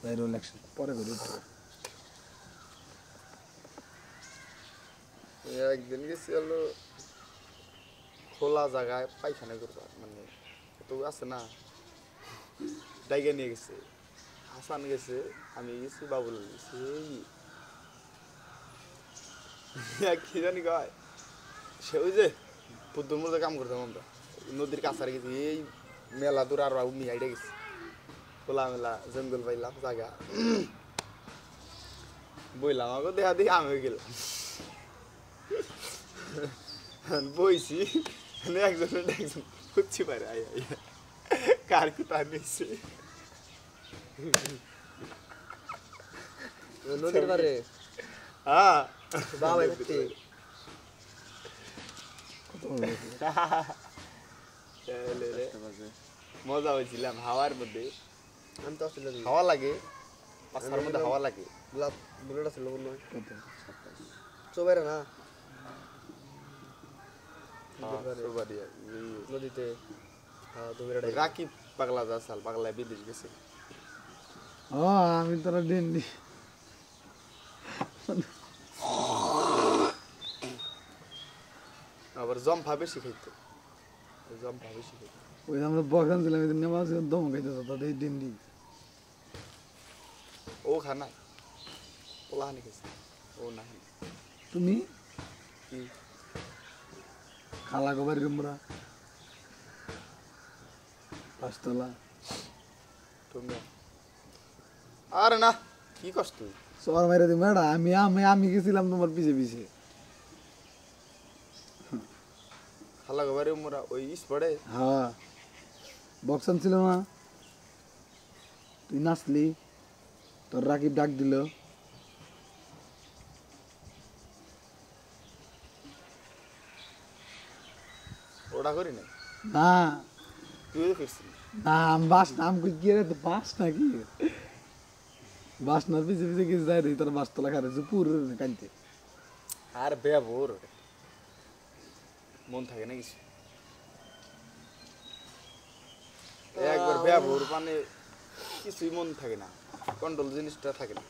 বাইরে ইলেকশন পরে করে একদিন গেছি হলো খোলা জায়গায় পায়খানা করবার মানে তো আছে না ডাইগা নিয়ে গেছে হাসান গেছে আমি গেছি বাবুল গেছি কি জানি কয় সে ওই যে পুদ্দুর মধ্যে কাম করতাম আমরা নদীর কাছারে গেছি এই মেলা দূর আর উনি হাইডে গেছি খোলা মেলা জঙ্গল পাইলাম জায়গা বইলাম আমাকে দেখা দেখি আমি গেলাম বইছি একজন খুঁজছি পারে কার কোথা নিয়েছে নদীর পারে হ্যাঁ বাবা একটি মজা হয়েছিলাম হাওয়ার মধ্যে আমি তো আসলে হাওয়া লাগে পাশার মধ্যে হাওয়া লাগে বুলেট আছে লোক নয় চোবাইরা না নদীতে রাকিব পাগলা যা সাল পাগলা বিদেশ গেছে আমি তোরা ডেন্ডি আবার জম্পা বেশি খাইতো জম্পা বেশি খাইতো ওই আমরা বখান ছিলাম এদিন নেমাজ দম খাইতেছ তাদের ডেন্ডি ও খানা ওলা হানি খাইছে ও না তুমি কি খালা গোবার গমরা পাঁচতলা তুমি আরে না কি কষ্ট তুই সর মাইরা দি ম্যাডা আমি আমি আমি গেছিলাম তোমার পিছে পিছে খালা গোবারে মোরা ওই ইস পড়ে হ্যাঁ বক্সান ছিল না তুই নাচলি তোর রাকিব ডাক দিল ওটা করি না না তুই ফিরছিস না আমি বাস নাম কি রে তো বাস নাকি বাস না পিছে পিছে গেছে যাই রে তোর বাস তোলা খারে পুর কানতে আর বেবোর মন থাকে না কিছু একবার বেবোর মানে কিছুই মন থাকে না কন্ট্রোল জিনিসটা থাকে না